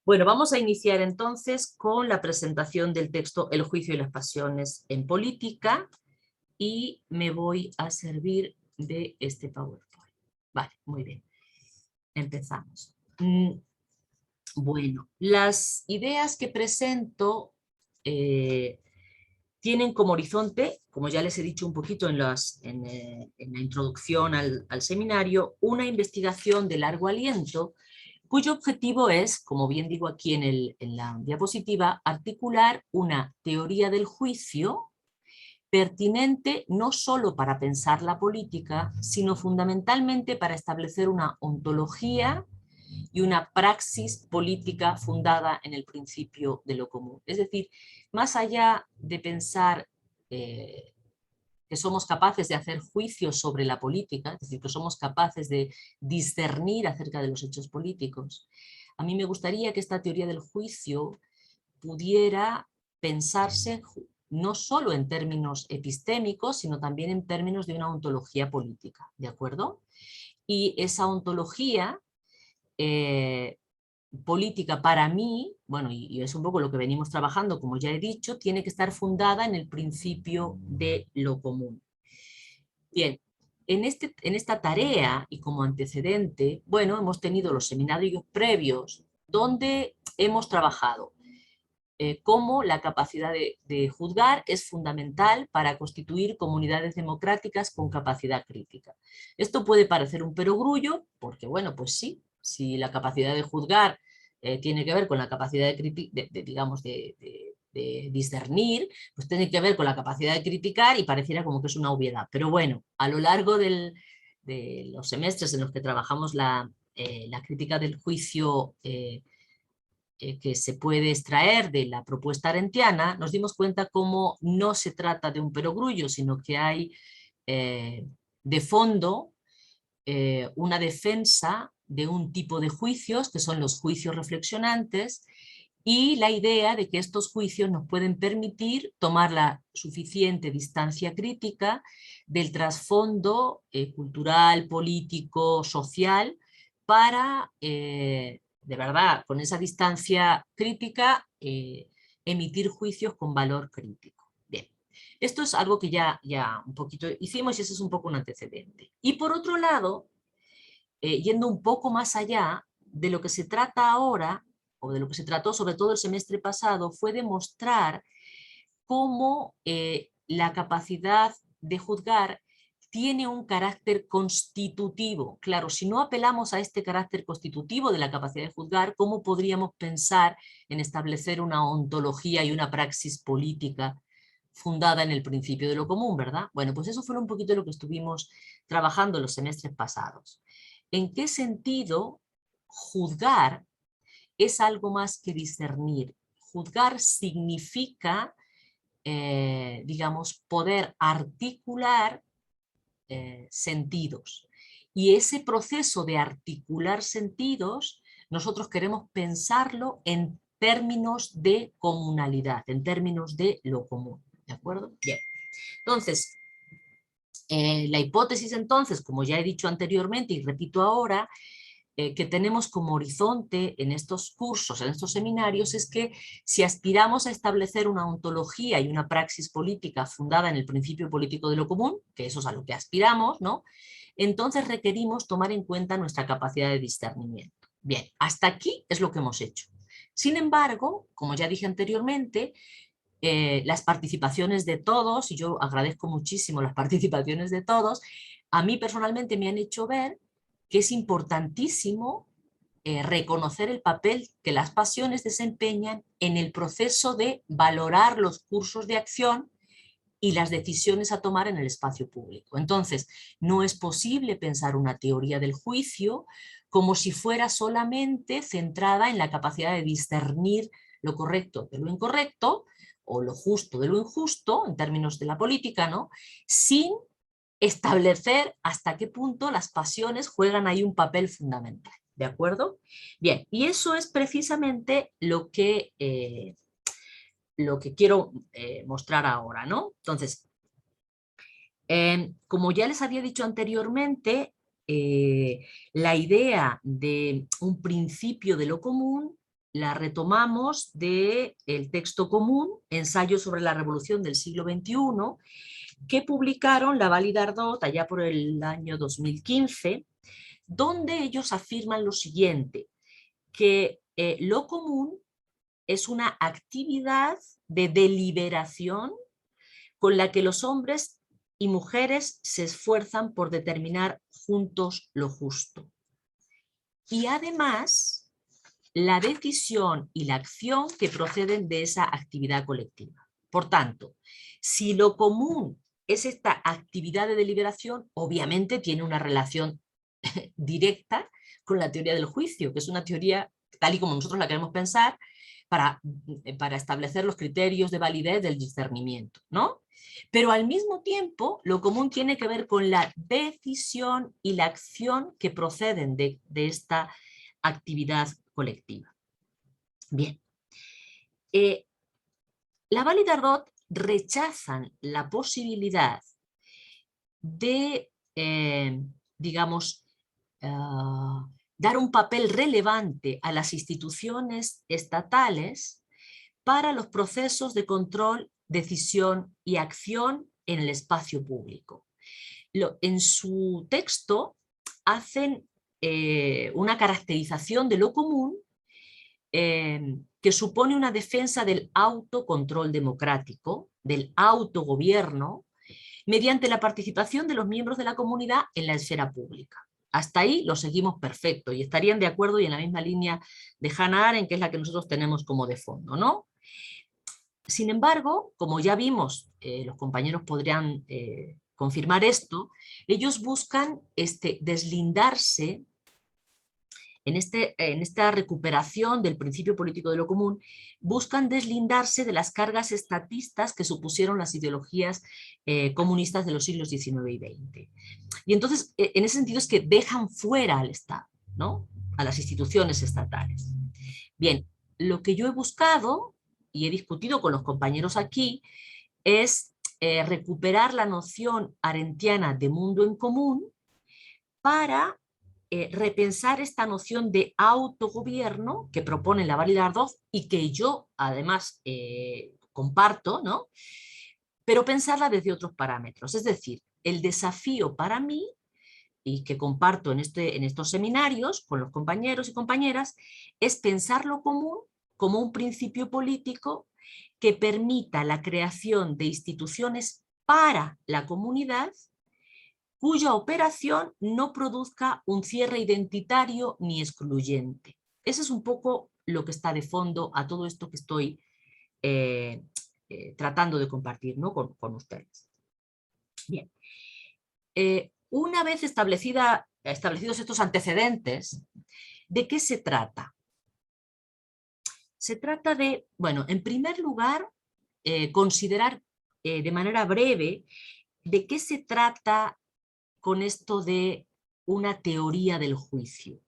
Bueno, vamos a iniciar entonces con la presentación del texto El juicio y las pasiones en política y me voy a servir de este PowerPoint. Vale, muy bien. Empezamos. Bueno, las ideas que presento tienen como horizonte, como ya les he dicho un poquito en la introducción al seminario, una investigación de largo aliento cuyo objetivo es, como bien digo aquí en la diapositiva, articular una teoría del juicio pertinente no solo para pensar la política, sino fundamentalmente para establecer una ontología y una praxis política fundada en el principio de lo común. Es decir, más allá de pensar que somos capaces de hacer juicios sobre la política, es decir, que somos capaces de discernir acerca de los hechos políticos, a mí me gustaría que esta teoría del juicio pudiera pensarse no solo en términos epistémicos, sino también en términos de una ontología política, ¿de acuerdo? Y esa ontología política para mí, bueno, y es un poco lo que venimos trabajando, como ya he dicho, tiene que estar fundada en el principio de lo común. Bien, en esta tarea y como antecedente, bueno, hemos tenido los seminarios previos donde hemos trabajado cómo la capacidad de juzgar es fundamental para constituir comunidades democráticas con capacidad crítica. Esto puede parecer un perogrullo, porque bueno, pues sí, si la capacidad de juzgar tiene que ver con la capacidad de discernir, pues tiene que ver con la capacidad de criticar y pareciera como que es una obviedad. Pero bueno, a lo largo de los semestres en los que trabajamos la crítica del juicio que se puede extraer de la propuesta arendtiana, nos dimos cuenta cómo no se trata de un perogrullo, sino que hay de fondo una defensa de un tipo de juicios, que son los juicios reflexionantes, y la idea de que estos juicios nos pueden permitir tomar la suficiente distancia crítica del trasfondo cultural, político, social, para, de verdad, con esa distancia crítica, emitir juicios con valor crítico. Bien, esto es algo que ya un poquito hicimos y ese es un poco un antecedente. Y por otro lado, yendo un poco más allá, de lo que se trata ahora, o de lo que se trató sobre todo el semestre pasado, fue demostrar cómo la capacidad de juzgar tiene un carácter constitutivo. Claro, si no apelamos a este carácter constitutivo de la capacidad de juzgar, ¿cómo podríamos pensar en establecer una ontología y una praxis política fundada en el principio de lo común, verdad? Bueno, pues eso fue un poquito lo que estuvimos trabajando los semestres pasados. ¿En qué sentido juzgar es algo más que discernir? Juzgar significa, digamos, poder articular sentidos. Y ese proceso de articular sentidos, nosotros queremos pensarlo en términos de comunalidad, en términos de lo común. ¿De acuerdo? Bien. Entonces, la hipótesis entonces, como ya he dicho anteriormente y repito ahora, que tenemos como horizonte en estos cursos, en estos seminarios, es que si aspiramos a establecer una ontología y una praxis política fundada en el principio político de lo común, que eso es a lo que aspiramos, ¿no? Entonces requerimos tomar en cuenta nuestra capacidad de discernimiento. Bien, hasta aquí es lo que hemos hecho. Sin embargo, como ya dije anteriormente, las participaciones de todos, y yo agradezco muchísimo las participaciones de todos, a mí personalmente me han hecho ver que es importantísimo reconocer el papel que las pasiones desempeñan en el proceso de valorar los cursos de acción y las decisiones a tomar en el espacio público. Entonces, no es posible pensar una teoría del juicio como si fuera solamente centrada en la capacidad de discernir lo correcto de lo incorrecto, o lo justo de lo injusto, en términos de la política, ¿no? Sin establecer hasta qué punto las pasiones juegan ahí un papel fundamental. ¿De acuerdo? Bien, y eso es precisamente lo que quiero mostrar ahora, ¿no? Entonces, como ya les había dicho anteriormente, la idea de un principio de lo común la retomamos del texto común, Ensayo sobre la Revolución del siglo XXI, que publicaron Laval y Dardot allá por el año 2015, donde ellos afirman lo siguiente, que lo común es una actividad de deliberación con la que los hombres y mujeres se esfuerzan por determinar juntos lo justo. Y además, la decisión y la acción que proceden de esa actividad colectiva. Por tanto, si lo común es esta actividad de deliberación, obviamente tiene una relación directa con la teoría del juicio, que es una teoría, tal y como nosotros la queremos pensar, para establecer los criterios de validez del discernimiento, ¿no? Pero al mismo tiempo, lo común tiene que ver con la decisión y la acción que proceden de esta actividad colectiva. Bien. Laval y Dardot rechazan la posibilidad de, digamos, dar un papel relevante a las instituciones estatales para los procesos de control, decisión y acción en el espacio público. En su texto hacen una caracterización de lo común que supone una defensa del autocontrol democrático, del autogobierno, mediante la participación de los miembros de la comunidad en la esfera pública. Hasta ahí lo seguimos perfecto y estarían de acuerdo y en la misma línea de Hannah Arendt, que es la que nosotros tenemos como de fondo, ¿no? Sin embargo, como ya vimos, los compañeros podrían confirmar esto, ellos buscan deslindarse en esta recuperación del principio político de lo común, buscan deslindarse de las cargas estatistas que supusieron las ideologías comunistas de los siglos XIX y XX. Y entonces, en ese sentido es que dejan fuera al Estado, ¿no? A las instituciones estatales. Bien, lo que yo he buscado y he discutido con los compañeros aquí es recuperar la noción arendtiana de mundo en común para repensar esta noción de autogobierno que propone Laval y Dardot y que yo además comparto, ¿no? Pero pensarla desde otros parámetros. Es decir, el desafío para mí, y que comparto en estos seminarios con los compañeros y compañeras, es pensar lo común como un principio político que permita la creación de instituciones para la comunidad cuya operación no produzca un cierre identitario ni excluyente. Ese es un poco lo que está de fondo a todo esto que estoy tratando de compartir, ¿no? con ustedes. Bien. Una vez establecidos estos antecedentes, ¿de qué se trata? Se trata de, bueno, en primer lugar, considerar de manera breve de qué se trata con esto de una teoría del juicio.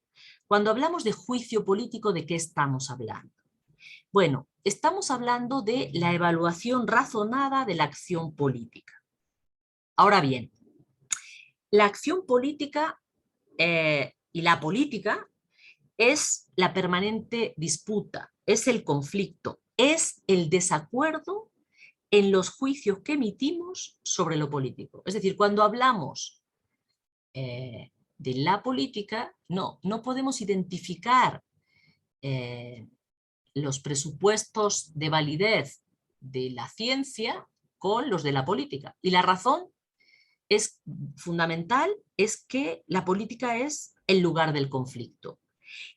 Cuando hablamos de juicio político, ¿de qué estamos hablando? Bueno, estamos hablando de la evaluación razonada de la acción política. Ahora bien, la acción política y la política es la permanente disputa, es el conflicto, es el desacuerdo en los juicios que emitimos sobre lo político. Es decir, cuando hablamos de la política, no podemos identificar los presupuestos de validez de la ciencia con los de la política. Y la razón es fundamental, es que la política es el lugar del conflicto.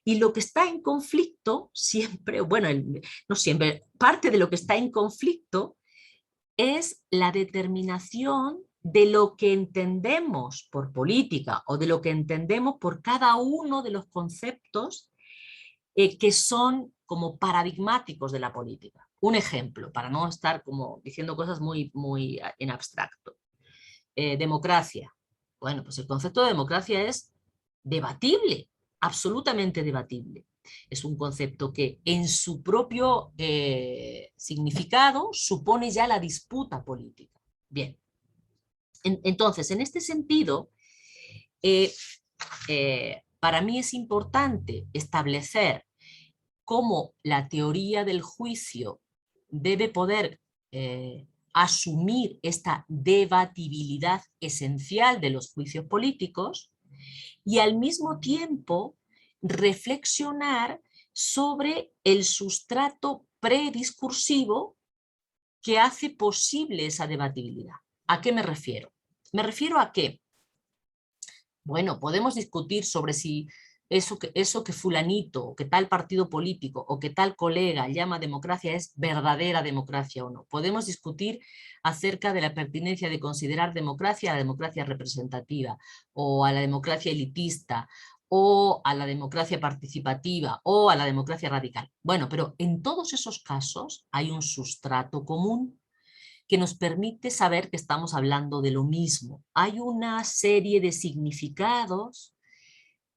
Y lo que está en conflicto siempre, bueno, no siempre, parte de lo que está en conflicto es la determinación de lo que entendemos por política o de lo que entendemos por cada uno de los conceptos que son como paradigmáticos de la política. Un ejemplo, para no estar como diciendo cosas muy en abstracto. Democracia. Bueno, pues el concepto de democracia es debatible, absolutamente debatible. Es un concepto que en su propio significado supone ya la disputa política. Bien. Entonces, en este sentido, para mí es importante establecer cómo la teoría del juicio debe poder asumir esta debatibilidad esencial de los juicios políticos y al mismo tiempo reflexionar sobre el sustrato prediscursivo que hace posible esa debatibilidad. ¿A qué me refiero? Me refiero a que, bueno, podemos discutir sobre si eso que fulanito, o que tal partido político, o que tal colega llama democracia es verdadera democracia o no. Podemos discutir acerca de la pertinencia de considerar democracia a la democracia representativa, o a la democracia elitista, o a la democracia participativa, o a la democracia radical. Bueno, pero en todos esos casos hay un sustrato común que nos permite saber que estamos hablando de lo mismo. Hay una serie de significados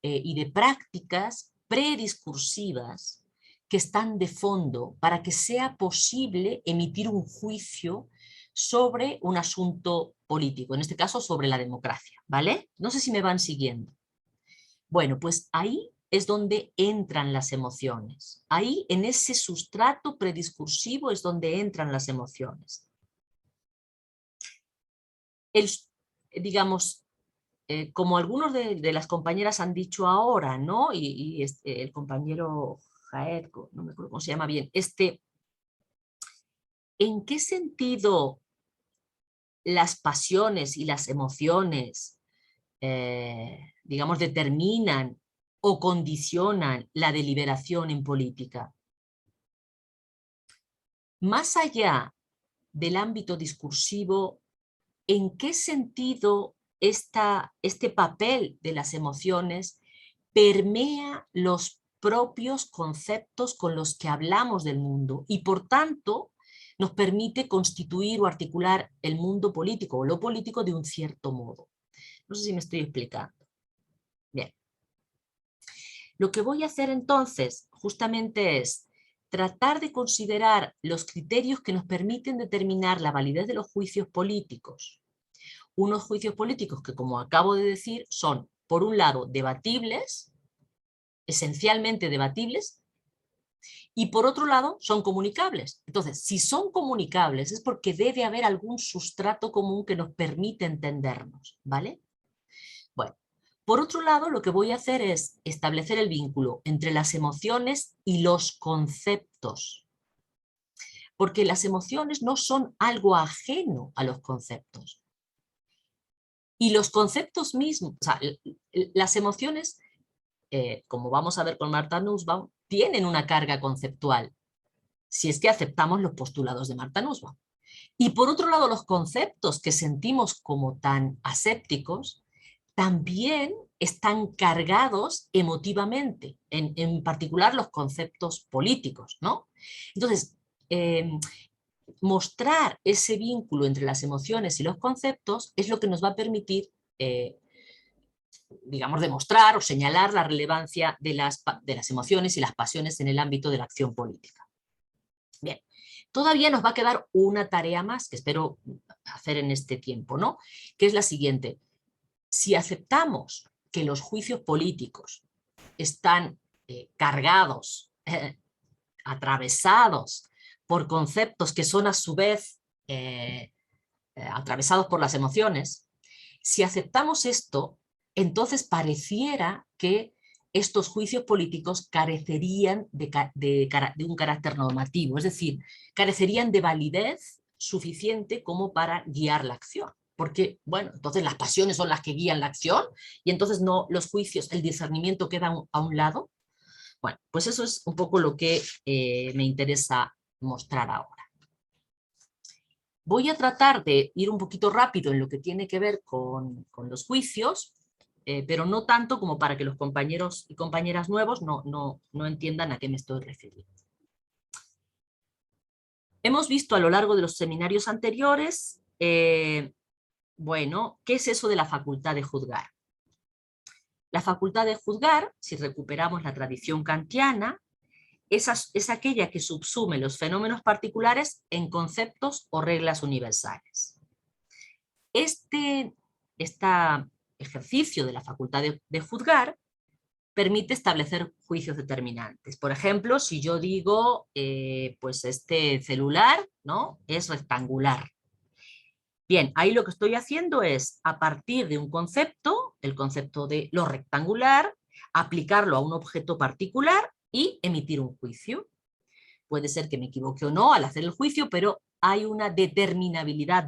y de prácticas prediscursivas que están de fondo para que sea posible emitir un juicio sobre un asunto político, en este caso sobre la democracia, ¿vale? No sé si me van siguiendo. Bueno, pues ahí es donde entran las emociones. Ahí, en ese sustrato prediscursivo, es donde entran las emociones. Digamos, como algunos de las compañeras han dicho ahora, ¿no? Y el compañero Jaed, no me acuerdo cómo se llama bien, ¿en qué sentido las pasiones y las emociones, digamos, determinan o condicionan la deliberación en política? Más allá del ámbito discursivo, ¿en qué sentido este papel de las emociones permea los propios conceptos con los que hablamos del mundo y por tanto nos permite constituir o articular el mundo político o lo político de un cierto modo? No sé si me estoy explicando. Bien. Lo que voy a hacer entonces justamente es tratar de considerar los criterios que nos permiten determinar la validez de los juicios políticos. Unos juicios políticos que, como acabo de decir, son, por un lado, debatibles, esencialmente debatibles, y por otro lado, son comunicables. Entonces, si son comunicables es porque debe haber algún sustrato común que nos permite entendernos, ¿vale? Bueno, por otro lado, lo que voy a hacer es establecer el vínculo entre las emociones y los conceptos, porque las emociones no son algo ajeno a los conceptos. Y los conceptos mismos, o sea, las emociones, como vamos a ver con Martha Nussbaum, tienen una carga conceptual, si es que aceptamos los postulados de Martha Nussbaum. Y por otro lado, los conceptos que sentimos como tan asépticos también están cargados emotivamente, en particular los conceptos políticos, ¿no? Entonces, mostrar ese vínculo entre las emociones y los conceptos es lo que nos va a permitir, digamos, demostrar o señalar la relevancia de las emociones y las pasiones en el ámbito de la acción política. Bien, todavía nos va a quedar una tarea más que espero hacer en este tiempo, ¿no? Que es la siguiente. Si aceptamos que los juicios políticos están cargados, atravesados por conceptos que son a su vez atravesados por las emociones, si aceptamos esto, entonces pareciera que estos juicios políticos carecerían de un carácter normativo, es decir, carecerían de validez suficiente como para guiar la acción. Porque, bueno, entonces las pasiones son las que guían la acción y entonces no los juicios, el discernimiento queda a un lado. Bueno, pues eso es un poco lo que me interesa mostrar ahora. Voy a tratar de ir un poquito rápido en lo que tiene que ver con los juicios, pero no tanto como para que los compañeros y compañeras nuevos no entiendan a qué me estoy refiriendo. Hemos visto a lo largo de los seminarios anteriores, bueno, ¿qué es eso de la facultad de juzgar? La facultad de juzgar, si recuperamos la tradición kantiana, es aquella que subsume los fenómenos particulares en conceptos o reglas universales. Este ejercicio de la facultad de juzgar permite establecer juicios determinantes. Por ejemplo, si yo digo, pues este celular, ¿no?, es rectangular. Bien, ahí lo que estoy haciendo es, a partir de un concepto, el concepto de lo rectangular, aplicarlo a un objeto particular y emitir un juicio. Puede ser que me equivoque o no al hacer el juicio, pero hay una determinabilidad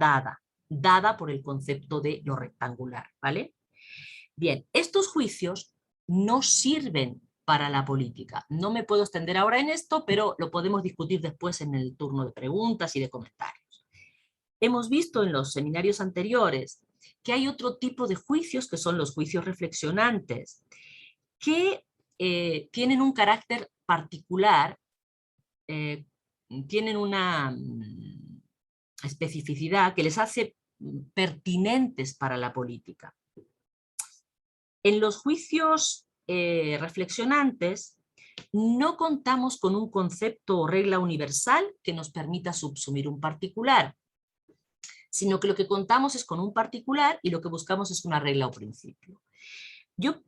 dada por el concepto de lo rectangular, ¿vale? Bien, estos juicios no sirven para la política. No me puedo extender ahora en esto, pero lo podemos discutir después en el turno de preguntas y de comentarios. Hemos visto en los seminarios anteriores que hay otro tipo de juicios, que son los juicios reflexionantes, que tienen un carácter particular, tienen una especificidad que les hace pertinentes para la política. En los juicios reflexionantes no contamos con un concepto o regla universal que nos permita subsumir un particular, sino que lo que contamos es con un particular y lo que buscamos es una regla o principio.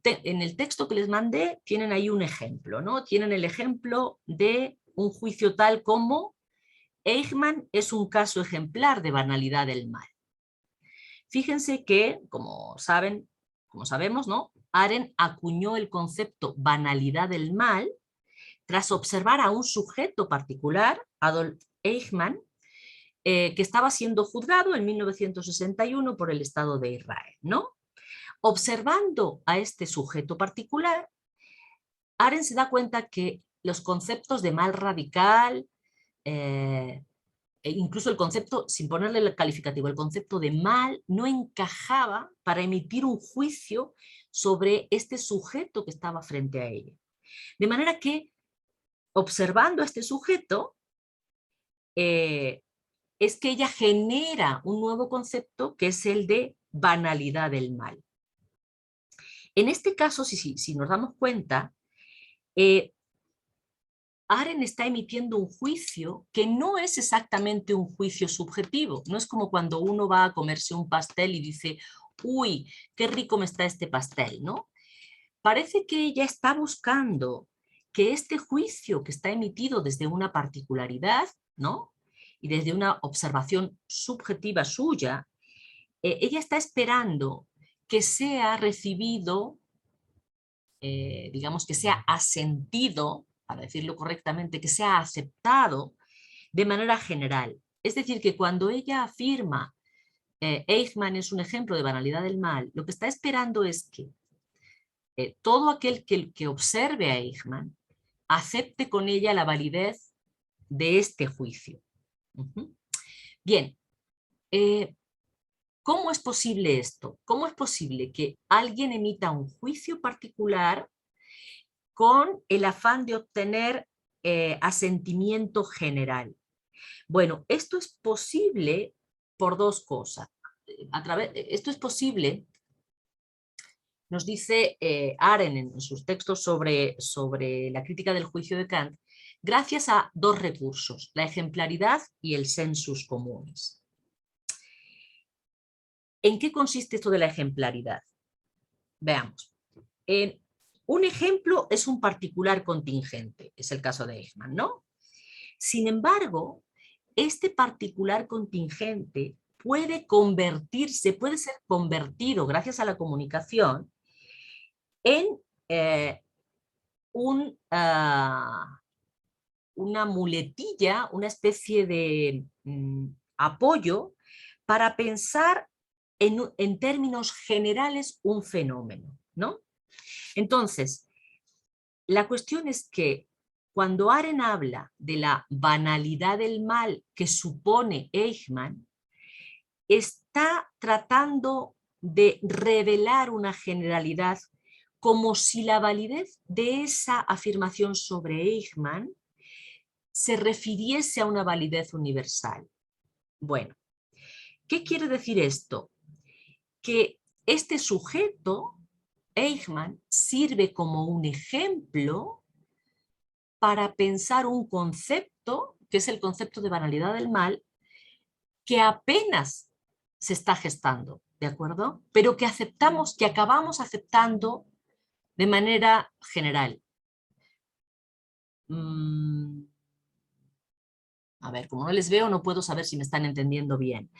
En el texto que les mandé tienen ahí un ejemplo, ¿no? Tienen el ejemplo de un juicio tal como Eichmann es un caso ejemplar de banalidad del mal. Fíjense que, como sabemos, ¿no?, Arendt acuñó el concepto banalidad del mal tras observar a un sujeto particular, Adolf Eichmann, que estaba siendo juzgado en 1961 por el Estado de Israel, ¿no? Observando a este sujeto particular, Arendt se da cuenta que los conceptos de mal radical, e incluso el concepto, sin ponerle el calificativo, el concepto de mal no encajaba para emitir un juicio sobre este sujeto que estaba frente a ella. De manera que, observando a este sujeto, es que ella genera un nuevo concepto que es el de banalidad del mal. En este caso, si nos damos cuenta, Arendt está emitiendo un juicio que no es exactamente un juicio subjetivo. No es como cuando uno va a comerse un pastel y dice, uy, qué rico me está este pastel, ¿no? Parece que ella está buscando que este juicio que está emitido desde una particularidad, ¿no?, y desde una observación subjetiva suya, ella está esperando que sea recibido, digamos que sea asentido, para decirlo correctamente, que sea aceptado de manera general. Es decir, que cuando ella afirma Eichmann es un ejemplo de banalidad del mal, lo que está esperando es que todo aquel que observe a Eichmann acepte con ella la validez de este juicio. Bien, ¿cómo es posible esto? ¿Cómo es posible que alguien emita un juicio particular con el afán de obtener asentimiento general? Bueno, esto es posible por dos cosas. Esto es posible, nos dice Arendt en sus textos sobre la crítica del juicio de Kant, gracias a dos recursos, la ejemplaridad y el sensus communis. ¿En qué consiste esto de la ejemplaridad? Veamos. Un ejemplo es un particular contingente, es el caso de Eichmann, ¿no? Sin embargo, este particular contingente puede ser convertido, gracias a la comunicación, en una muletilla, una especie de apoyo para pensar en términos generales un fenómeno, ¿no? Entonces, la cuestión es que cuando Arendt habla de la banalidad del mal que supone Eichmann, está tratando de revelar una generalidad como si la validez de esa afirmación sobre Eichmann se refiriese a una validez universal. Bueno, ¿qué quiere decir esto? Que este sujeto, Eichmann, sirve como un ejemplo para pensar un concepto, que es el concepto de banalidad del mal, que apenas se está gestando, ¿de acuerdo? Pero que acabamos aceptando de manera general. A ver, como no les veo, no puedo saber si me están entendiendo bien.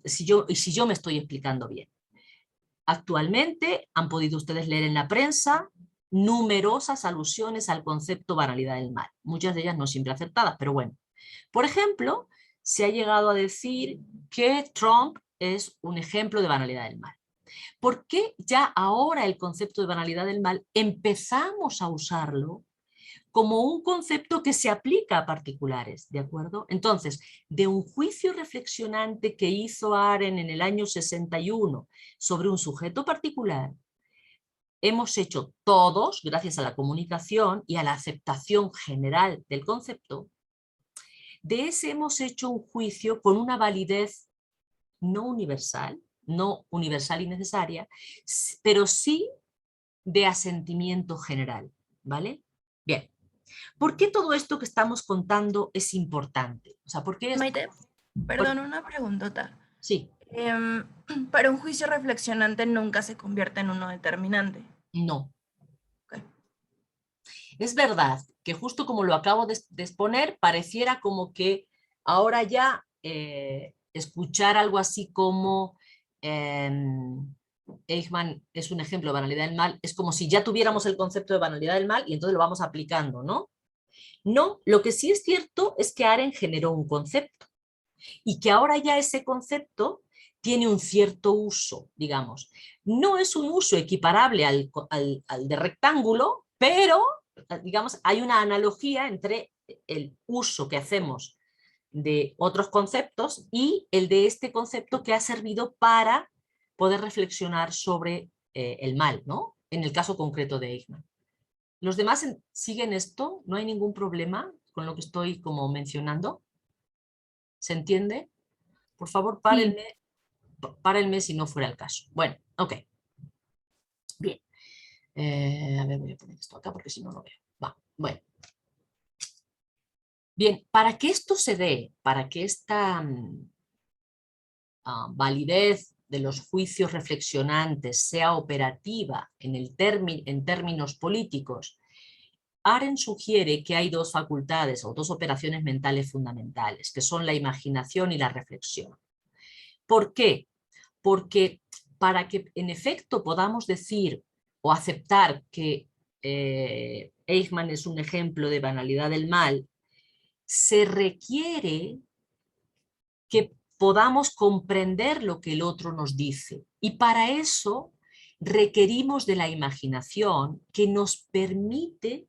Si yo me estoy explicando bien. Actualmente han podido ustedes leer en la prensa numerosas alusiones al concepto banalidad del mal. Muchas de ellas no siempre acertadas, pero bueno. Por ejemplo, se ha llegado a decir que Trump es un ejemplo de banalidad del mal. ¿Por qué ya ahora el concepto de banalidad del mal empezamos a usarlo como un concepto que se aplica a particulares, ¿de acuerdo? Entonces, de un juicio reflexionante que hizo Arendt en el año 61 sobre un sujeto particular, hemos hecho todos, gracias a la comunicación y a la aceptación general del concepto, de ese hemos hecho un juicio con una validez no universal y necesaria, pero sí de asentimiento general, ¿vale? Bien. ¿Por qué todo esto que estamos contando es importante? O sea, ¿por qué es...? Maite, perdón, una preguntota. Sí, Para un juicio reflexionante nunca se convierte en uno determinante. no. Ok. Es verdad que justo como lo acabo de exponer, pareciera como que ahora ya escuchar algo así como Eichmann es un ejemplo de banalidad del mal, es como si ya tuviéramos el concepto de banalidad del mal y entonces lo vamos aplicando, ¿no? No, lo que sí es cierto es que Arendt generó un concepto y que ahora ya ese concepto tiene un cierto uso, digamos. No es un uso equiparable al de rectángulo, pero, digamos, hay una analogía entre el uso que hacemos de otros conceptos y el de este concepto que ha servido para poder reflexionar sobre el mal, ¿no? En el caso concreto de Eichmann. ¿Los demás siguen esto? ¿No hay ningún problema con lo que estoy como mencionando? ¿Se entiende? Por favor, Sí. párenme si no fuera el caso. Bueno, ok. Bien. A ver, voy a poner esto acá porque si no, no veo. Va, bueno. Bien, para que esto se dé, para que esta validez de los juicios reflexionantes sea operativa en términos políticos, Arendt sugiere que hay dos facultades o dos operaciones mentales fundamentales, que son la imaginación y la reflexión. ¿Por qué? Porque para que en efecto podamos decir o aceptar que Eichmann es un ejemplo de banalidad del mal, se requiere que podamos comprender lo que el otro nos dice. Y para eso requerimos de la imaginación que nos permite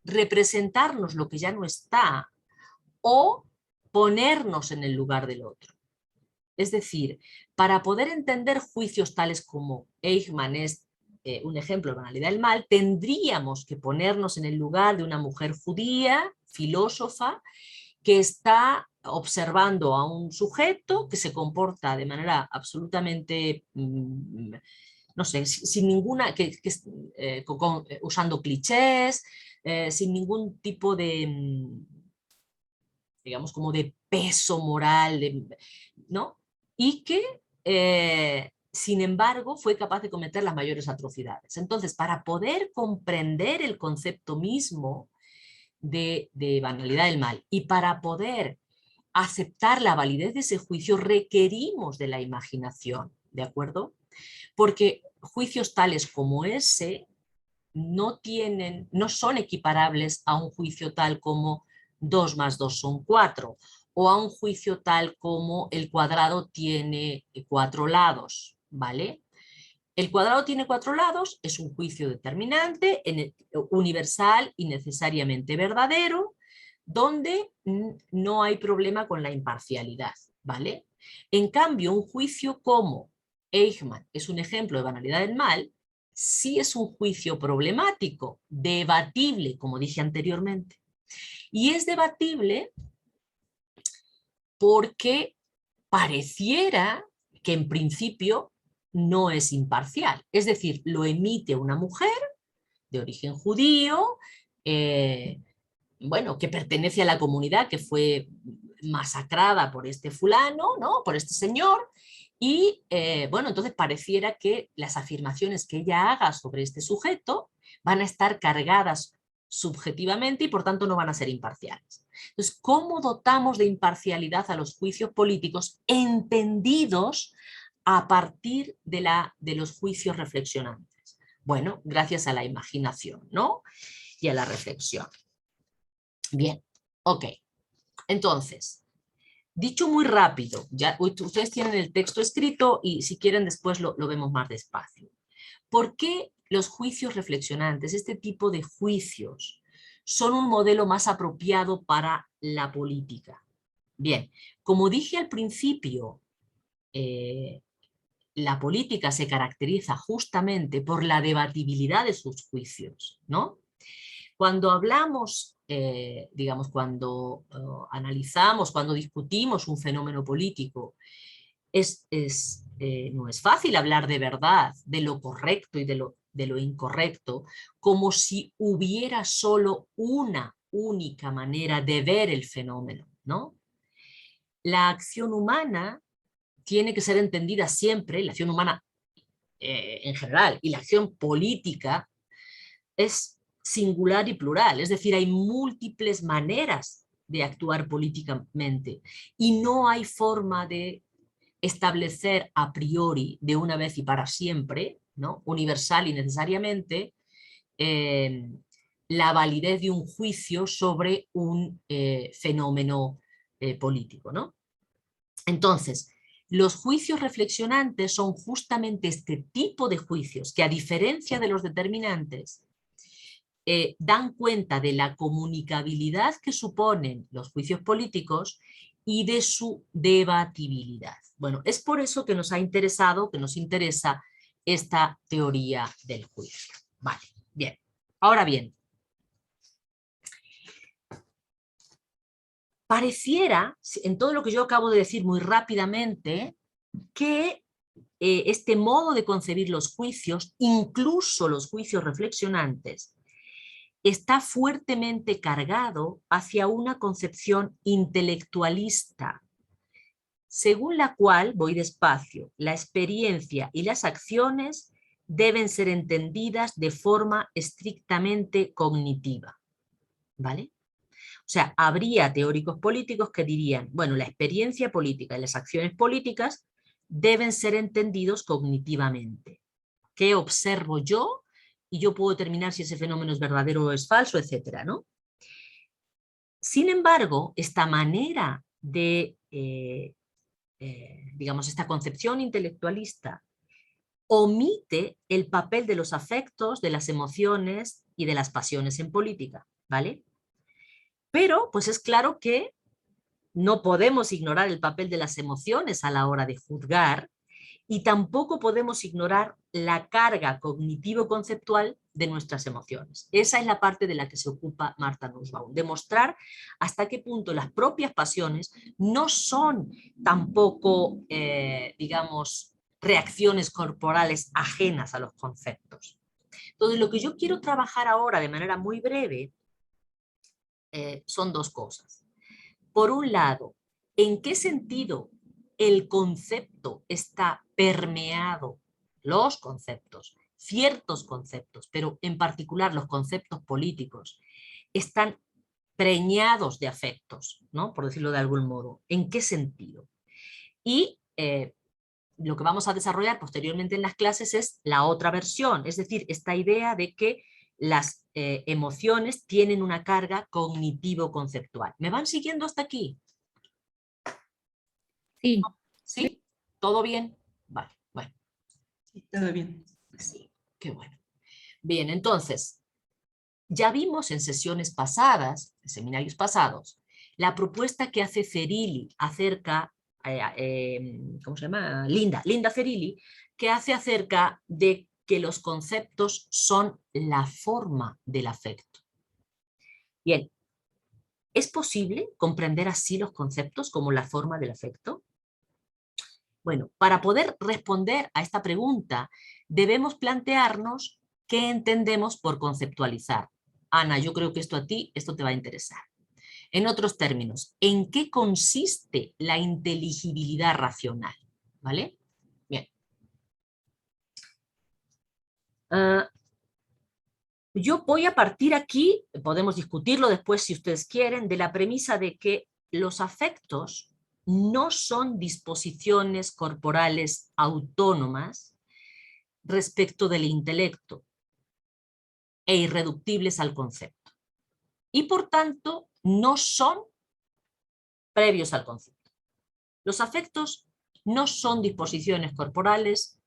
representarnos lo que ya no está o ponernos en el lugar del otro. Es decir, para poder entender juicios tales como Eichmann es un ejemplo de banalidad del mal, tendríamos que ponernos en el lugar de una mujer judía, filósofa, que está observando a un sujeto que se comporta de manera absolutamente, no sé, sin ninguna, usando clichés, sin ningún tipo de, digamos, como de peso moral, ¿no? Y que, sin embargo, fue capaz de cometer las mayores atrocidades. Entonces, para poder comprender el concepto mismo de banalidad del mal y para poder aceptar la validez de ese juicio, requerimos de la imaginación, ¿de acuerdo? Porque juicios tales como ese no son equiparables a un juicio tal como 2 más 2 son 4, o a un juicio tal como el cuadrado tiene 4 lados, ¿vale? El cuadrado tiene 4 lados, es un juicio determinante, universal y necesariamente verdadero, donde no hay problema con la imparcialidad, ¿vale? En cambio, un juicio como Eichmann es un ejemplo de banalidad del mal, sí es un juicio problemático, debatible, como dije anteriormente. Y es debatible porque pareciera que en principio no es imparcial. Es decir, lo emite una mujer de origen judío, bueno, que pertenece a la comunidad que fue masacrada por este fulano, ¿no? Por este señor, Y bueno, entonces pareciera que las afirmaciones que ella haga sobre este sujeto van a estar cargadas subjetivamente y por tanto no van a ser imparciales. Entonces, ¿cómo dotamos de imparcialidad a los juicios políticos entendidos a partir de los juicios reflexionantes? Bueno, gracias a la imaginación, ¿no? Y a la reflexión. Bien, ok. Entonces, dicho muy rápido, ya ustedes tienen el texto escrito y si quieren después lo vemos más despacio. ¿Por qué los juicios reflexionantes, este tipo de juicios, son un modelo más apropiado para la política? Bien, como dije al principio, la política se caracteriza justamente por la debatibilidad de sus juicios, ¿no? Cuando hablamos, digamos, cuando analizamos, cuando discutimos un fenómeno político, no es fácil hablar de verdad, de lo correcto y de lo incorrecto, como si hubiera solo una única manera de ver el fenómeno, ¿no? La acción humana tiene que ser entendida siempre, la acción humana en general, y la acción política es singular y plural, es decir, hay múltiples maneras de actuar políticamente y no hay forma de establecer a priori, de una vez y para siempre, ¿no? Universal y necesariamente, la validez de un juicio sobre un fenómeno político, ¿no? Entonces, los juicios reflexionantes son justamente este tipo de juicios que, a diferencia de los determinantes, dan cuenta de la comunicabilidad que suponen los juicios políticos y de su debatibilidad. Bueno, es por eso que nos ha interesado, que nos interesa esta teoría del juicio. Vale, bien. Ahora bien, pareciera, en todo lo que yo acabo de decir muy rápidamente, que este modo de concebir los juicios, incluso los juicios reflexionantes, está fuertemente cargado hacia una concepción intelectualista, según la cual, voy despacio, la experiencia y las acciones deben ser entendidas de forma estrictamente cognitiva. ¿Vale? O sea, habría teóricos políticos que dirían, bueno, la experiencia política y las acciones políticas deben ser entendidos cognitivamente. ¿Qué observo yo? Y yo puedo determinar si ese fenómeno es verdadero o es falso, etcétera, ¿no? Sin embargo, esta manera de, digamos, esta concepción intelectualista omite el papel de los afectos, de las emociones y de las pasiones en política, ¿vale? Pero, pues es claro que no podemos ignorar el papel de las emociones a la hora de juzgar y tampoco podemos ignorar la carga cognitivo-conceptual de nuestras emociones. Esa es la parte de la que se ocupa Martha Nussbaum, demostrar hasta qué punto las propias pasiones no son tampoco, digamos, reacciones corporales ajenas a los conceptos. Entonces, lo que yo quiero trabajar ahora de manera muy breve son dos cosas. Por un lado, ¿en qué sentido el concepto está permeado? Los conceptos, ciertos conceptos, pero en particular los conceptos políticos, están preñados de afectos, ¿no? Por decirlo de algún modo. ¿En qué sentido? Y lo que vamos a desarrollar posteriormente en las clases es la otra versión, es decir, esta idea de que las emociones tienen una carga cognitivo-conceptual. ¿Me van siguiendo hasta aquí? Sí. ¿Sí? ¿Todo bien? Vale, bueno. Sí, todo bien. Sí, qué bueno. Bien, entonces, ya vimos en sesiones pasadas, en seminarios pasados, la propuesta que hace Ferilli acerca, ¿cómo se llama? Linda Ferilli, que hace acerca de que los conceptos son la forma del afecto. Bien, ¿es posible comprender así los conceptos como la forma del afecto? Bueno, para poder responder a esta pregunta, debemos plantearnos qué entendemos por conceptualizar. Ana, yo creo que esto te va a interesar. En otros términos, ¿en qué consiste la inteligibilidad racional? ¿Vale? Yo voy a partir aquí, podemos discutirlo después si ustedes quieren, de la premisa de que los afectos no son disposiciones corporales autónomas respecto del intelecto e irreductibles al concepto. Y por tanto, no son previos al concepto. Los afectos no son disposiciones corporales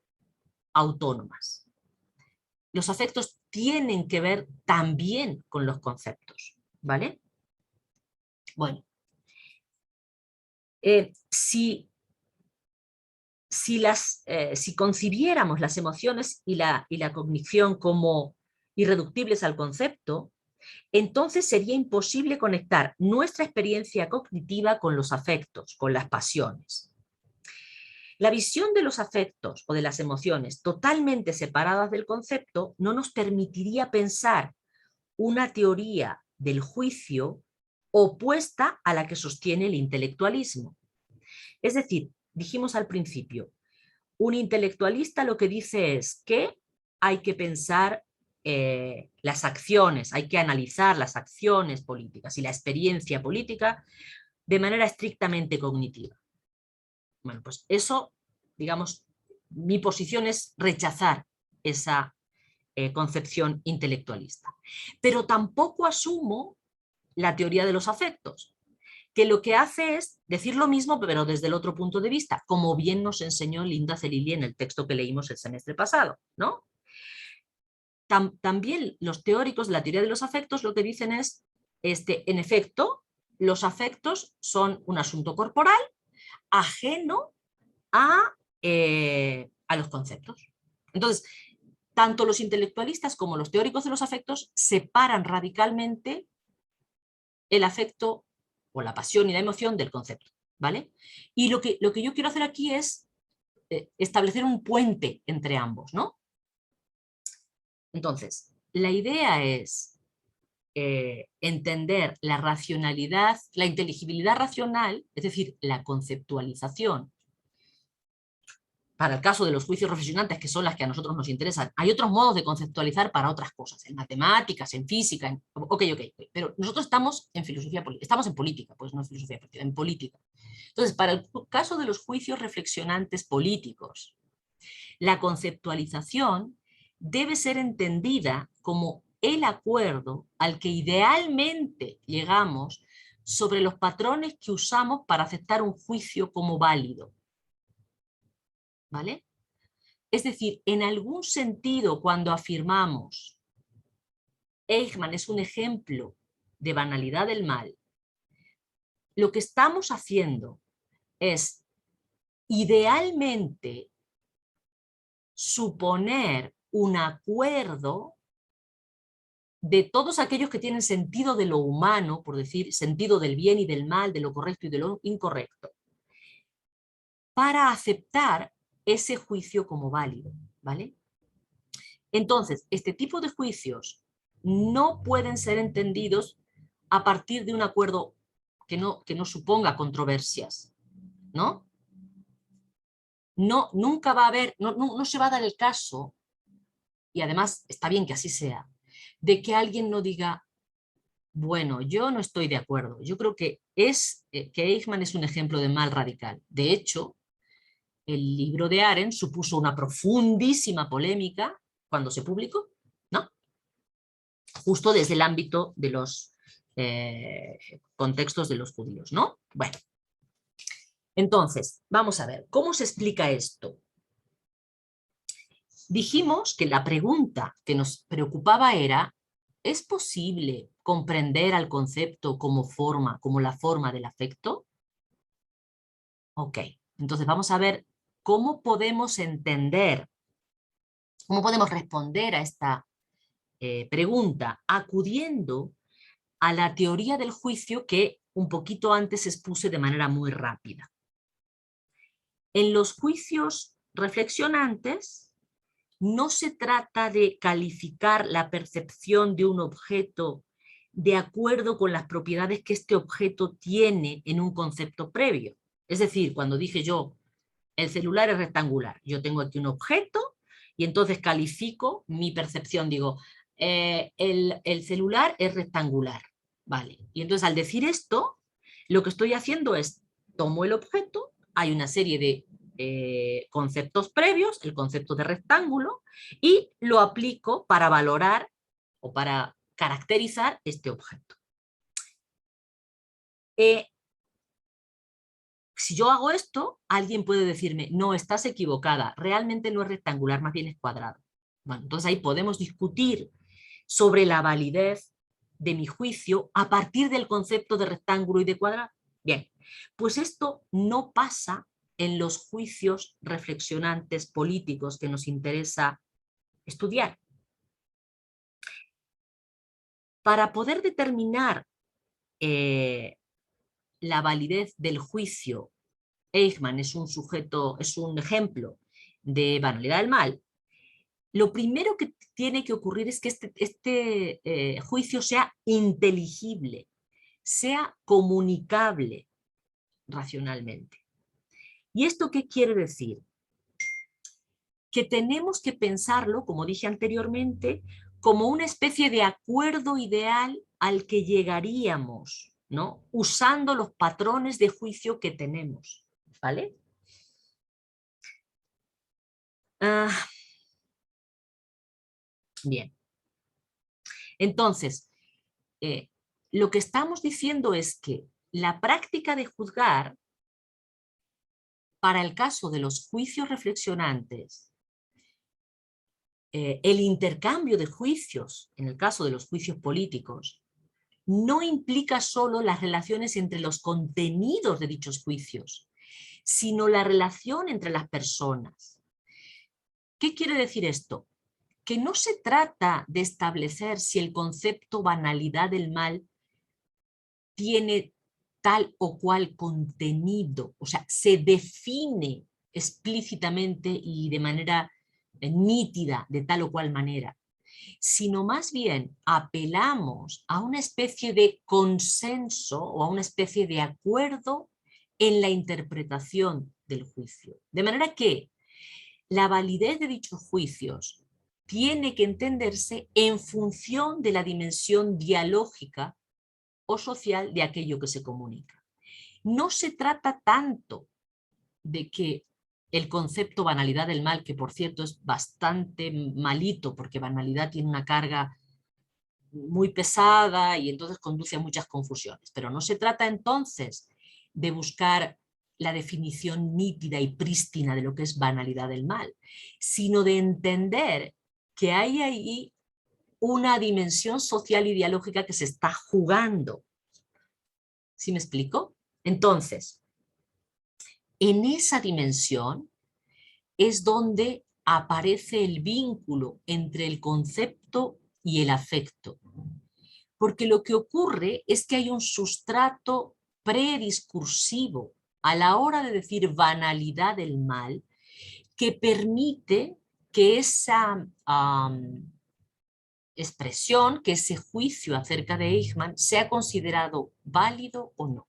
autónomas. Los afectos tienen que ver también con los conceptos, ¿vale? Bueno, si concibiéramos las emociones y la cognición como irreductibles al concepto, entonces sería imposible conectar nuestra experiencia cognitiva con los afectos, con las pasiones. La visión de los afectos o de las emociones totalmente separadas del concepto no nos permitiría pensar una teoría del juicio opuesta a la que sostiene el intelectualismo. Es decir, dijimos al principio, un intelectualista lo que dice es que hay que pensar las acciones, hay que analizar las acciones políticas y la experiencia política de manera estrictamente cognitiva. Bueno, pues eso, digamos, mi posición es rechazar esa concepción intelectualista. Pero tampoco asumo la teoría de los afectos, que lo que hace es decir lo mismo, pero desde el otro punto de vista, como bien nos enseñó Linda Celili en el texto que leímos el semestre pasado, ¿no? También los teóricos de la teoría de los afectos lo que dicen es, en efecto, los afectos son un asunto corporal ajeno a los conceptos. Entonces, tanto los intelectualistas como los teóricos de los afectos separan radicalmente el afecto o la pasión y la emoción del concepto, ¿vale? Y lo que yo quiero hacer aquí es establecer un puente entre ambos, ¿no? Entonces, la idea es entender la racionalidad, la inteligibilidad racional, es decir, la conceptualización. Para el caso de los juicios reflexionantes, que son las que a nosotros nos interesan, hay otros modos de conceptualizar para otras cosas, en matemáticas, en física, ok, pero nosotros estamos en filosofía política, estamos en política, pues no en filosofía política, en política. Entonces, para el caso de los juicios reflexionantes políticos, la conceptualización debe ser entendida como el acuerdo al que idealmente llegamos sobre los patrones que usamos para aceptar un juicio como válido. ¿Vale? Es decir, en algún sentido, cuando afirmamos Eichmann es un ejemplo de banalidad del mal, lo que estamos haciendo es idealmente suponer un acuerdo de todos aquellos que tienen sentido de lo humano, por decir, sentido del bien y del mal, de lo correcto y de lo incorrecto, para aceptar ese juicio como válido, ¿vale? Entonces, este tipo de juicios no pueden ser entendidos a partir de un acuerdo que no suponga controversias, ¿no? Nunca va a haber, no se va a dar el caso, y además está bien que así sea, de que alguien no diga, bueno, yo no estoy de acuerdo. Yo creo que Eichmann es un ejemplo de mal radical. De hecho, el libro de Arendt supuso una profundísima polémica cuando se publicó, ¿no? Justo desde el ámbito de los contextos de los judíos, ¿no? Bueno, entonces, vamos a ver, ¿cómo se explica esto? Dijimos que la pregunta que nos preocupaba era, ¿es posible comprender al concepto como la forma del afecto? Ok, entonces vamos a ver cómo podemos entender, cómo podemos responder a esta pregunta acudiendo a la teoría del juicio que un poquito antes expuse de manera muy rápida. En los juicios reflexionantes no se trata de calificar la percepción de un objeto de acuerdo con las propiedades que este objeto tiene en un concepto previo. Es decir, cuando dije yo, el celular es rectangular, yo tengo aquí un objeto Y entonces califico mi percepción, digo, el celular es rectangular, ¿vale? Y entonces al decir esto, lo que estoy haciendo es, tomo el objeto, hay una serie de conceptos previos, el concepto de rectángulo, y lo aplico para valorar o para caracterizar este objeto. Si yo hago esto, alguien puede decirme, no, estás equivocada, realmente no es rectangular, más bien es cuadrado. Bueno, entonces ahí podemos discutir sobre la validez de mi juicio a partir del concepto de rectángulo y de cuadrado. Bien, pues esto no pasa en los juicios reflexionantes políticos que nos interesa estudiar. Para poder determinar la validez del juicio, Eichmann es un sujeto, es un ejemplo de banalidad del mal. Lo primero que tiene que ocurrir es que este juicio sea inteligible, sea comunicable racionalmente. ¿Y esto qué quiere decir? Que tenemos que pensarlo, como dije anteriormente, como una especie de acuerdo ideal al que llegaríamos, ¿no? Usando los patrones de juicio que tenemos, ¿vale? Bien. Entonces, lo que estamos diciendo es que la práctica de juzgar, para el caso de los juicios reflexionantes, el intercambio de juicios, en el caso de los juicios políticos, no implica solo las relaciones entre los contenidos de dichos juicios, sino la relación entre las personas. ¿Qué quiere decir esto? Que no se trata de establecer si el concepto banalidad del mal tiene tal o cual contenido, o sea, se define explícitamente y de manera nítida de tal o cual manera, sino más bien apelamos a una especie de consenso o a una especie de acuerdo en la interpretación del juicio. De manera que la validez de dichos juicios tiene que entenderse en función de la dimensión dialógica o social de aquello que se comunica. No se trata tanto de que el concepto banalidad del mal, que por cierto es bastante malito porque banalidad tiene una carga muy pesada y entonces conduce a muchas confusiones, pero no se trata entonces de buscar la definición nítida y prístina de lo que es banalidad del mal, sino de entender que hay ahí una dimensión social y ideológica que se está jugando. ¿Sí me explico? Entonces, en esa dimensión es donde aparece el vínculo entre el concepto y el afecto. Porque lo que ocurre es que hay un sustrato prediscursivo a la hora de decir banalidad del mal que permite que esa expresión, que ese juicio acerca de Eichmann sea considerado válido o no.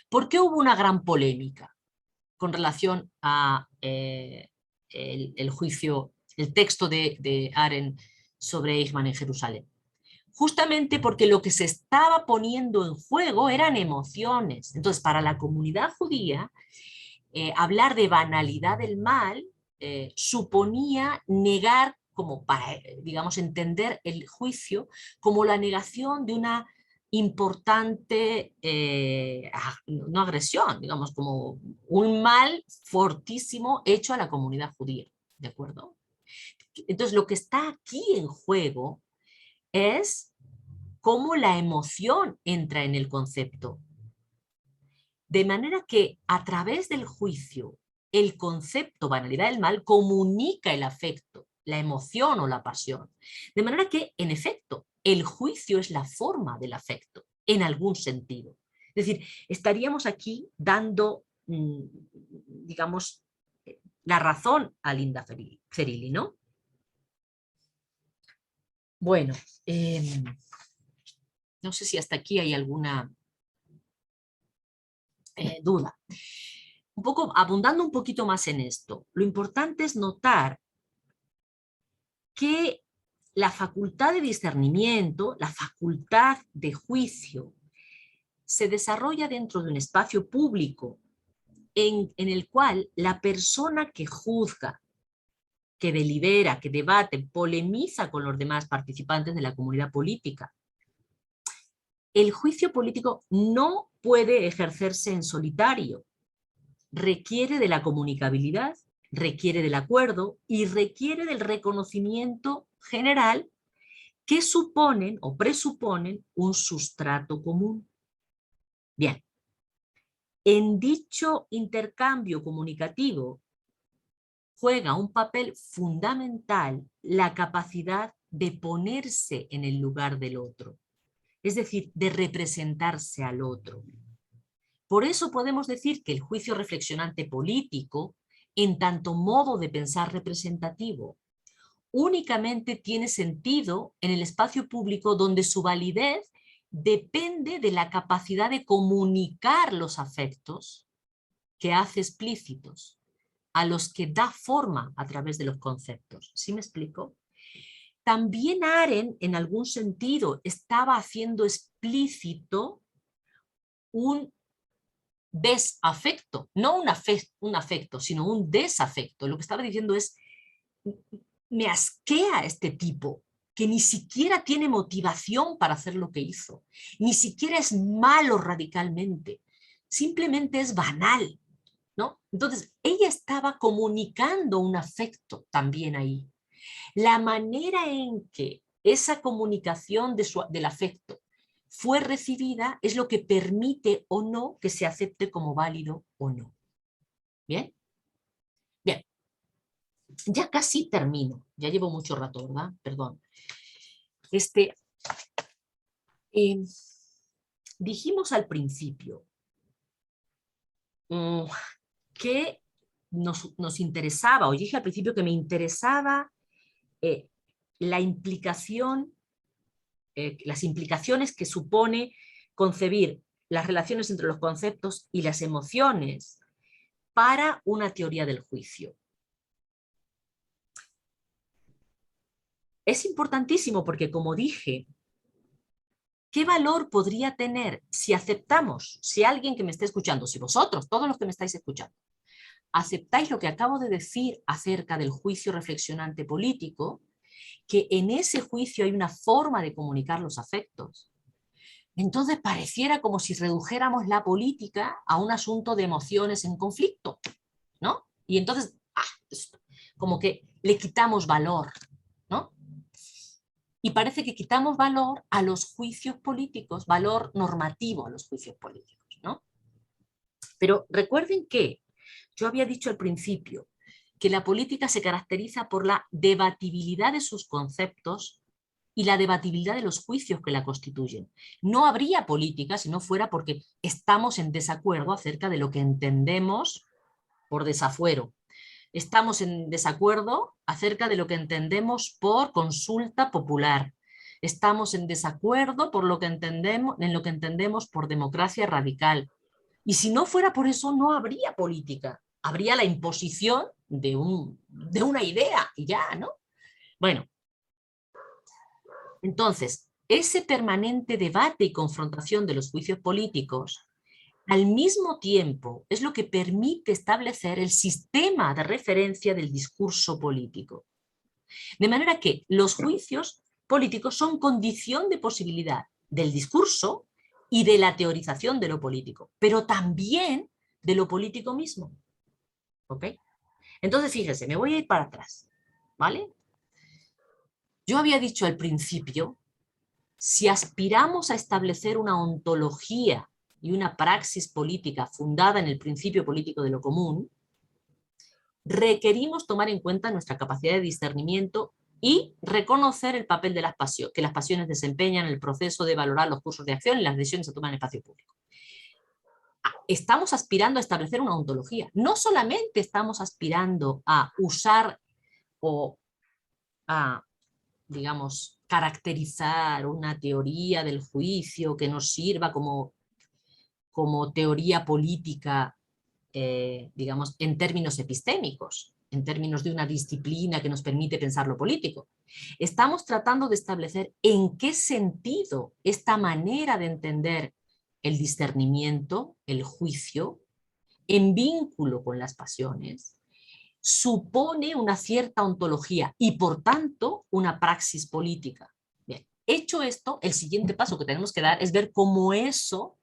¿Por qué hubo una gran polémica con relación a el juicio, el texto de Arendt sobre Eichmann en Jerusalén? Justamente porque lo que se estaba poniendo en juego eran emociones. Entonces, para la comunidad judía, hablar de banalidad del mal suponía negar, como para, digamos, entender el juicio como la negación de una importante, no agresión, digamos, como un mal fortísimo hecho a la comunidad judía, ¿de acuerdo? Entonces, lo que está aquí en juego es cómo la emoción entra en el concepto. De manera que a través del juicio, el concepto banalidad del mal comunica el afecto, la emoción o la pasión. De manera que, en efecto, el juicio es la forma del afecto, en algún sentido. Es decir, estaríamos aquí dando, digamos, la razón a Linda Ferilli, ¿no? Bueno, no sé si hasta aquí hay alguna duda. Abundando un poquito más en esto, lo importante es notar que la facultad de discernimiento, la facultad de juicio, se desarrolla dentro de un espacio público en el cual la persona que juzga, que delibera, que debate, polemiza con los demás participantes de la comunidad política. El juicio político no puede ejercerse en solitario. Requiere de la comunicabilidad, requiere del acuerdo y requiere del reconocimiento general que suponen o presuponen un sustrato común. Bien, en dicho intercambio comunicativo juega un papel fundamental la capacidad de ponerse en el lugar del otro, es decir, de representarse al otro. Por eso podemos decir que el juicio reflexionante político, en tanto modo de pensar representativo, únicamente tiene sentido en el espacio público donde su validez depende de la capacidad de comunicar los afectos que hace explícitos, a los que da forma a través de los conceptos. ¿Sí me explico? También Arendt, en algún sentido, estaba haciendo explícito un desafecto, no un afecto, sino un desafecto. Lo que estaba diciendo es, me asquea este tipo, que ni siquiera tiene motivación para hacer lo que hizo, ni siquiera es malo radicalmente, simplemente es banal, ¿no? Entonces, ella estaba comunicando un afecto también ahí. La manera en que esa comunicación del afecto fue recibida es lo que permite o no que se acepte como válido o no. ¿Bien? Bien. Ya casi termino. Ya llevo mucho rato, ¿verdad? Perdón. Dijimos al principio que nos interesaba, o dije al principio que me interesaba la implicación, las implicaciones que supone concebir las relaciones entre los conceptos y las emociones para una teoría del juicio. Es importantísimo porque, como dije, ¿qué valor podría tener si aceptamos, si alguien que me esté escuchando, si vosotros, todos los que me estáis escuchando, aceptáis lo que acabo de decir acerca del juicio reflexionante político, que en ese juicio hay una forma de comunicar los afectos? Entonces pareciera como si redujéramos la política a un asunto de emociones en conflicto, ¿no? Y entonces, como que le quitamos valor, ¿no? Y parece que quitamos valor a los juicios políticos, valor normativo a los juicios políticos, ¿no? Pero recuerden que yo había dicho al principio que la política se caracteriza por la debatibilidad de sus conceptos y la debatibilidad de los juicios que la constituyen. No habría política si no fuera porque estamos en desacuerdo acerca de lo que entendemos por desafuero. Estamos en desacuerdo acerca de lo que entendemos por consulta popular. Estamos en desacuerdo por lo que entendemos por democracia radical. Y si no fuera por eso, no habría política. Habría la imposición de una idea y ya, ¿no? Bueno, entonces, ese permanente debate y confrontación de los juicios políticos, al mismo tiempo, es lo que permite establecer el sistema de referencia del discurso político. De manera que los juicios políticos son condición de posibilidad del discurso y de la teorización de lo político, pero también de lo político mismo. ¿Ok? Entonces, fíjense, me voy a ir para atrás, ¿vale? Yo había dicho al principio, si aspiramos a establecer una ontología y una praxis política fundada en el principio político de lo común, requerimos tomar en cuenta nuestra capacidad de discernimiento y reconocer el papel de que las pasiones desempeñan en el proceso de valorar los cursos de acción y las decisiones que se toman en el espacio público. Estamos aspirando a establecer una ontología. No solamente estamos aspirando a usar o a, digamos, caracterizar una teoría del juicio que nos sirva como teoría política, digamos, en términos epistémicos. en términos de una disciplina que nos permite pensar lo político. Estamos tratando de establecer en qué sentido esta manera de entender el discernimiento, el juicio, en vínculo con las pasiones, supone una cierta ontología y, por tanto, una praxis política. Bien, hecho esto, el siguiente paso que tenemos que dar es ver cómo eso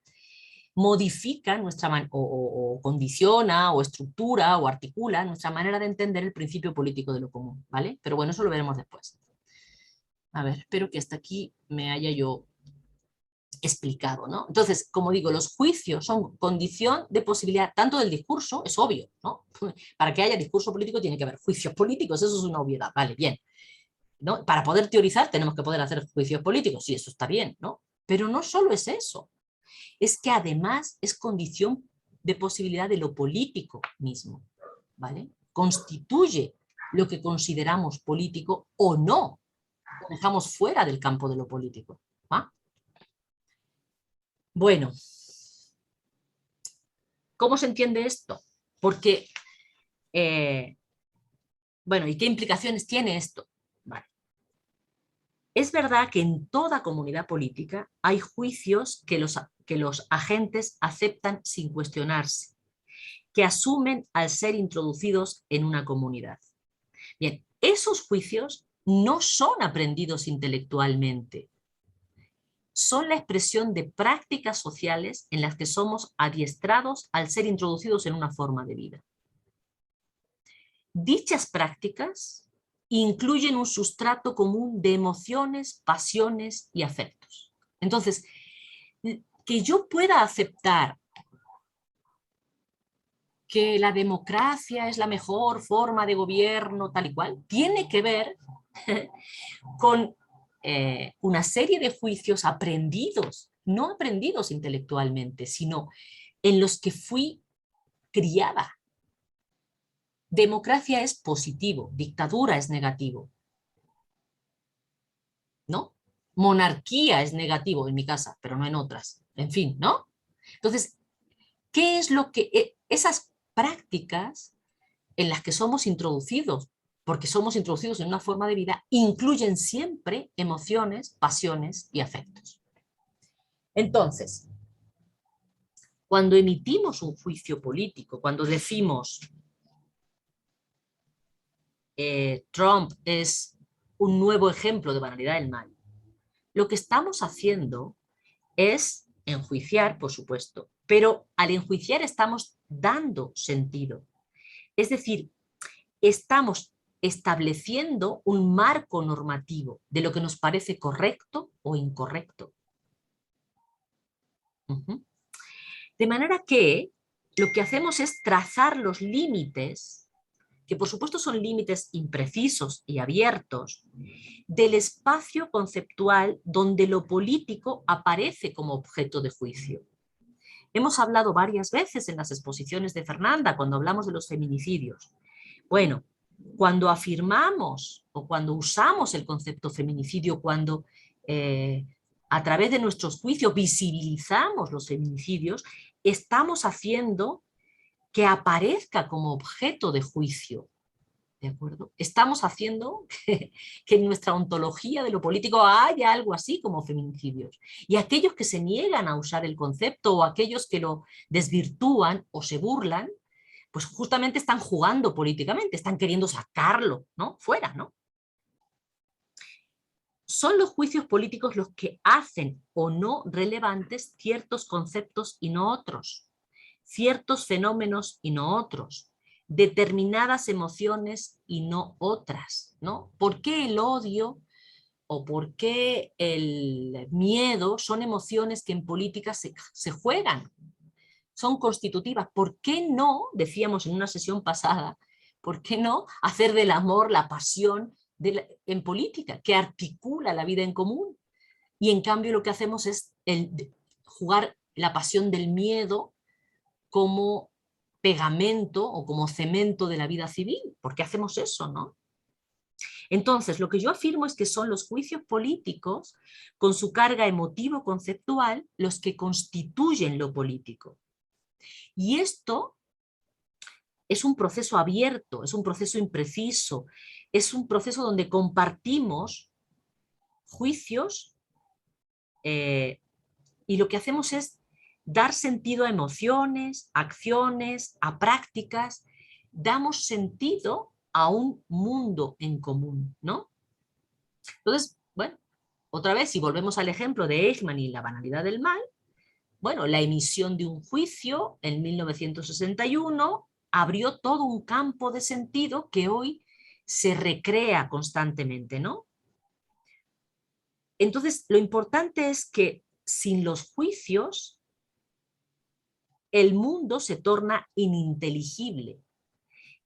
modifica nuestra o condiciona o estructura o articula nuestra manera de entender el principio político de lo común, ¿vale? Pero bueno, eso lo veremos después. A ver, espero que hasta aquí me haya yo explicado, ¿no? Entonces, como digo, los juicios son condición de posibilidad tanto del discurso, es obvio, ¿no? Para que haya discurso político tiene que haber juicios políticos, eso es una obviedad, vale, bien. ¿No? Para poder teorizar tenemos que poder hacer juicios políticos, sí, eso está bien, ¿no? Pero no solo es eso, es que además es condición de posibilidad de lo político mismo, ¿vale? Constituye lo que consideramos político o no, lo dejamos fuera del campo de lo político, ¿va? Bueno, ¿cómo se entiende esto? Porque, bueno, ¿y qué implicaciones tiene esto? Vale. Es verdad que en toda comunidad política hay juicios que los agentes aceptan sin cuestionarse, que asumen al ser introducidos en una comunidad. Bien, esos juicios no son aprendidos intelectualmente, son la expresión de prácticas sociales en las que somos adiestrados al ser introducidos en una forma de vida. Dichas prácticas incluyen un sustrato común de emociones, pasiones y afectos. Entonces, que yo pueda aceptar que la democracia es la mejor forma de gobierno, tal y cual, tiene que ver con una serie de juicios aprendidos, no aprendidos intelectualmente, sino en los que fui criada. Democracia es positivo, dictadura es negativo, ¿no? Monarquía es negativo en mi casa, pero no en otras. En fin, ¿no? Entonces, ¿qué es lo que esas prácticas en las que somos introducidos, porque somos introducidos en una forma de vida, incluyen siempre emociones, pasiones y afectos? Entonces, cuando emitimos un juicio político, cuando decimos Trump es un nuevo ejemplo de banalidad del mal, lo que estamos haciendo es enjuiciar, por supuesto, pero al enjuiciar estamos dando sentido. Es decir, estamos estableciendo un marco normativo de lo que nos parece correcto o incorrecto. De manera que lo que hacemos es trazar los límites, que por supuesto son límites imprecisos y abiertos, del espacio conceptual donde lo político aparece como objeto de juicio. Hemos hablado varias veces en las exposiciones de Fernanda, cuando hablamos de los feminicidios. Bueno, cuando afirmamos o cuando usamos el concepto feminicidio, cuando a través de nuestros juicios visibilizamos los feminicidios, estamos haciendo que aparezca como objeto de juicio. ¿De acuerdo? Estamos haciendo que en nuestra ontología de lo político haya algo así como feminicidios. Y aquellos que se niegan a usar el concepto o aquellos que lo desvirtúan o se burlan, pues justamente están jugando políticamente, están queriendo sacarlo, ¿no? Fuera, ¿no? Son los juicios políticos los que hacen o no relevantes ciertos conceptos y no otros, ciertos fenómenos y no otros, determinadas emociones y no otras, ¿no? ¿Por qué el odio o por qué el miedo son emociones que en política se juegan? Son constitutivas. ¿Por qué no, decíamos en una sesión pasada, por qué no hacer del amor la pasión en política, que articula la vida en común? Y en cambio lo que hacemos es jugar la pasión del miedo como pegamento o como cemento de la vida civil. ¿Por qué hacemos eso, no? Entonces, lo que yo afirmo es que son los juicios políticos, con su carga emotivo-conceptual, los que constituyen lo político. Y esto es un proceso abierto, es un proceso impreciso, es un proceso donde compartimos juicios y lo que hacemos es dar sentido a emociones, acciones, a prácticas, damos sentido a un mundo en común, ¿no? Entonces, bueno, otra vez, si volvemos al ejemplo de Eichmann y la banalidad del mal, bueno, la emisión de un juicio en 1961 abrió todo un campo de sentido que hoy se recrea constantemente, ¿no? Entonces, lo importante es que sin los juicios, el mundo se torna ininteligible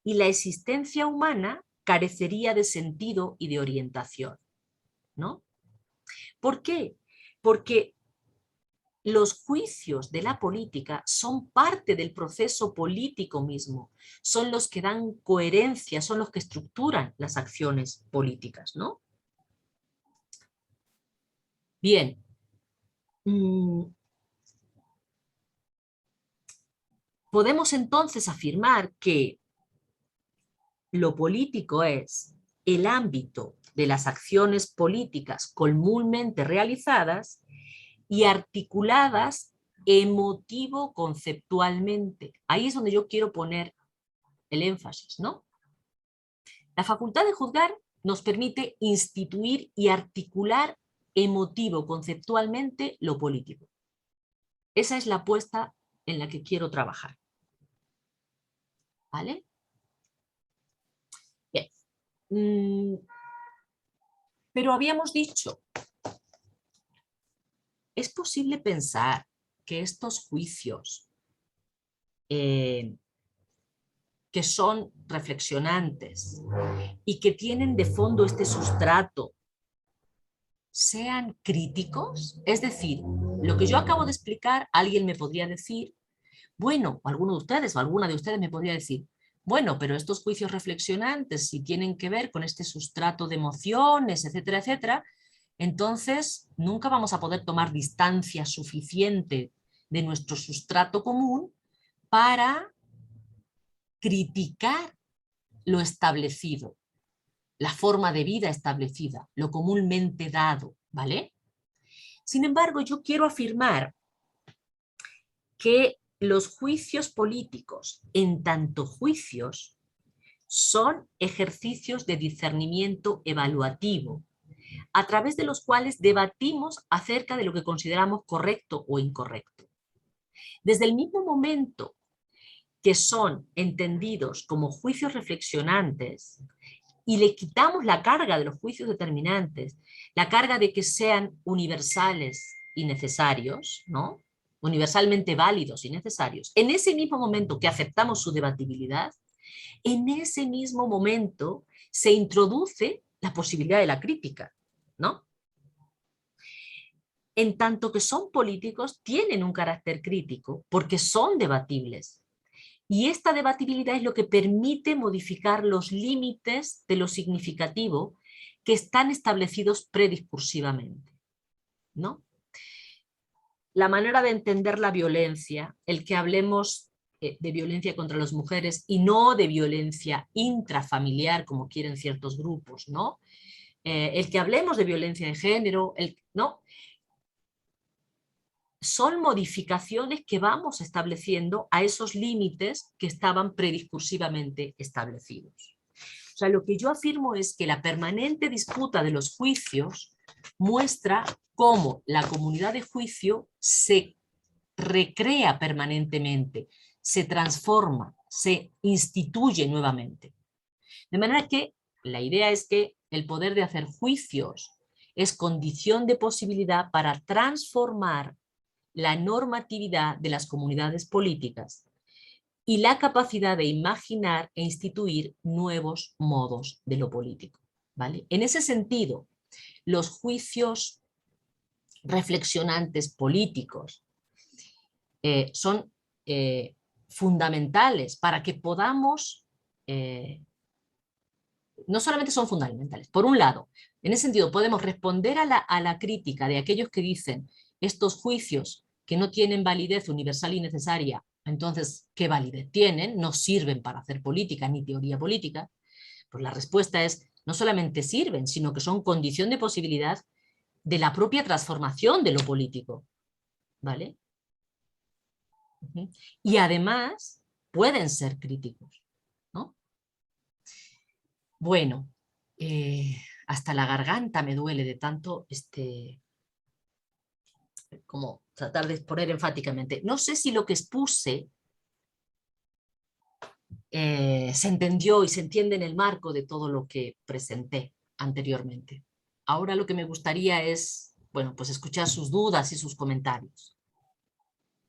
y la existencia humana carecería de sentido y de orientación, ¿no? ¿Por qué? Porque los juicios de la política son parte del proceso político mismo, son los que dan coherencia, son los que estructuran las acciones políticas, ¿no? Bien. Podemos entonces afirmar que lo político es el ámbito de las acciones políticas comúnmente realizadas y articuladas emotivo-conceptualmente. Ahí es donde yo quiero poner el énfasis, ¿no? La facultad de juzgar nos permite instituir y articular emotivo-conceptualmente lo político. Esa es la apuesta en la que quiero trabajar. ¿Vale? Bien. Pero habíamos dicho, ¿es posible pensar que estos juicios que son reflexionantes y que tienen de fondo este sustrato sean críticos? Es decir, lo que yo acabo de explicar, alguien me podría decir, bueno, o alguno de ustedes o alguna de ustedes me podría decir, bueno, pero estos juicios reflexionantes, si tienen que ver con este sustrato de emociones, etcétera, etcétera, entonces nunca vamos a poder tomar distancia suficiente de nuestro sustrato común para criticar lo establecido, la forma de vida establecida, lo comúnmente dado, ¿vale? Sin embargo, yo quiero afirmar que los juicios políticos, en tanto juicios, son ejercicios de discernimiento evaluativo, a través de los cuales debatimos acerca de lo que consideramos correcto o incorrecto. Desde el mismo momento que son entendidos como juicios reflexionantes y le quitamos la carga de los juicios determinantes, la carga de que sean universales y necesarios, ¿no? Universalmente válidos y necesarios, en ese mismo momento que aceptamos su debatibilidad, en ese mismo momento se introduce la posibilidad de la crítica, ¿no? En tanto que son políticos, tienen un carácter crítico porque son debatibles. Y esta debatibilidad es lo que permite modificar los límites de lo significativo que están establecidos prediscursivamente, ¿no? La manera de entender la violencia, el que hablemos de violencia contra las mujeres y no de violencia intrafamiliar, como quieren ciertos grupos, ¿no? El que hablemos de violencia de género, ¿no? Son modificaciones que vamos estableciendo a esos límites que estaban prediscursivamente establecidos. O sea, lo que yo afirmo es que la permanente disputa de los juicios muestra cómo la comunidad de juicio se recrea permanentemente, se transforma, se instituye nuevamente. De manera que la idea es que el poder de hacer juicios es condición de posibilidad para transformar la normatividad de las comunidades políticas y la capacidad de imaginar e instituir nuevos modos de lo político, ¿vale? En ese sentido, los juicios reflexionantes políticos son fundamentales para que podamos, no solamente son fundamentales, por un lado, en ese sentido podemos responder a la crítica de aquellos que dicen estos juicios que no tienen validez universal y necesaria Entonces, ¿qué validez tienen? No sirven para hacer política ni teoría política. Pues la respuesta es, no solamente sirven, sino que son condición de posibilidad de la propia transformación de lo político. ¿Vale? Y además pueden ser críticos, ¿no? Bueno, hasta la garganta me duele de tanto como tratar de exponer enfáticamente. No sé si lo que expuse se entendió y se entiende en el marco de todo lo que presenté anteriormente. Ahora lo que me gustaría es, bueno, pues escuchar sus dudas y sus comentarios.